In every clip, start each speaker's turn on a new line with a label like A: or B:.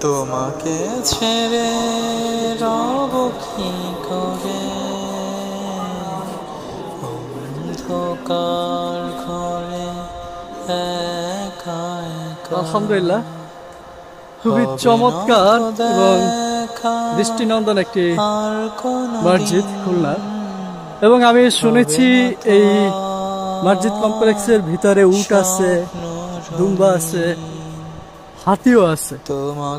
A: তোমাকে ছেড়ে রব কি করে অন্ধকার ঘরে একা একা।
B: আলহামদুলিল্লাহ, খুবই চমৎকার এবং দৃষ্টিনন্দন একটি মসজিদ খুলনা। এবং আমি শুনেছি এই মসজিদ কমপ্লেক্সের ভিতরে উট আছে, দুম্বা আছে, হাতিও আছে।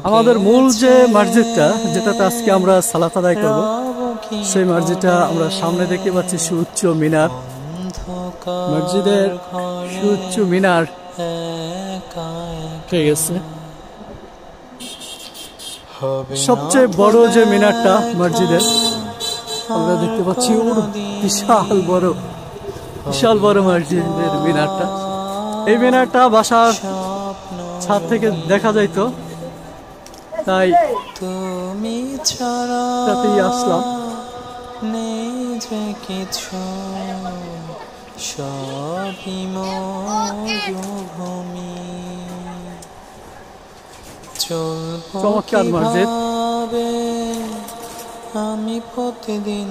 B: আমাদের মূল যে মসজিদটা, যেটাতে আজকে আমরা সালাত আদায় করব, সেই মসজিদটা আমরা সামনে দেখতে পাচ্ছি সুউচ্চ মিনার। মসজিদের সুউচ্চ মিনার ঠিক আছে। সবচেয়ে বড় যে মিনারটা মসজিদের আমরা দেখতে পাচ্ছি, বিশাল বড় মসজিদের মিনারটা। এই মিনারটা বাসার ছাদ থেকে দেখা যাইতো, তাই
A: তুমি ছাড়া
B: তাতেই আসলাম।
A: নেই যে কিছু, সবই মরুভূমি।
B: চমৎকার মসজিদ।
A: আমি প্রতিদিন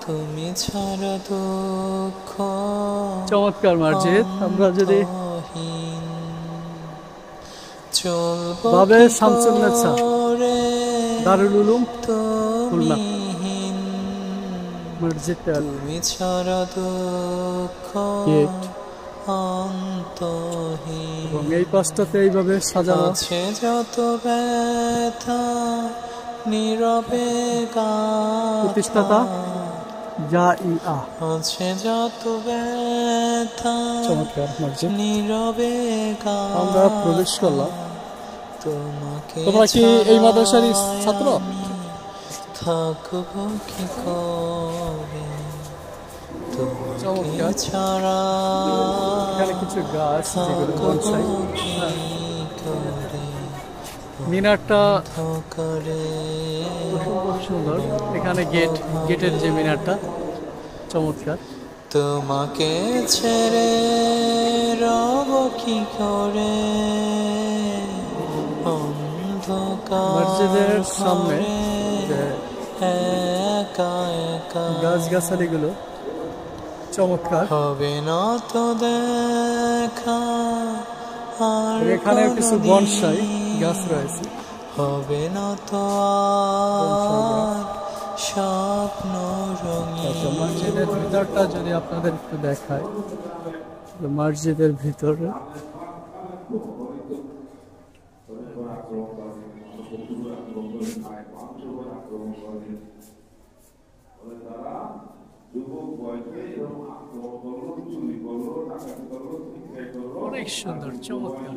A: তুমি ছাড়া দুঃখ।
B: চমৎকার মসজিদ। আমরা যদি বাবে শামসুন্নেছা দারুল উলুম খুলনা মসজিদটা
A: তুমি ছাড়া দুঃখ অন্তহীন।
B: এবং এই পাশটাতে এইভাবে সাজানো
A: আছে যত ব্যথা নীরবে
B: প্রতিষ্ঠাতা
A: আছে যত ব্যথা
B: চমৎকার মসজিদ।
A: নীরবে
B: আমরা প্রবেশ করলাম।
A: তোমাকে
B: তোমরা কি এই মাদ্রাসারই ছাত্র?
A: থাকবো কি করে তোমাকে
B: চমৎকার।
A: ছাড়া,
B: এখানে কিছু গাছ যেগুলো বনসাই। মিনারটা খুব সুন্দর। এখানে গেটের যে মিনারটা চমৎকার।
A: তোমাকে ছেড়ে রব কি করে অন্ধকার
B: মসজিদের সামনে
A: একা একা।
B: গাছগাছালিগুলো চমৎকার।
A: হবে না তো দেখা আর
B: এখানে কিছু বনসাই গাছ রয়েছে।
A: হবে না তো স্বপ্ন রঙিন।
B: মসজিদের ভিতরটা যদি আপনাদের একটু দেখায়, মসজিদের ভিতরে অনেক সুন্দর, চমৎকার।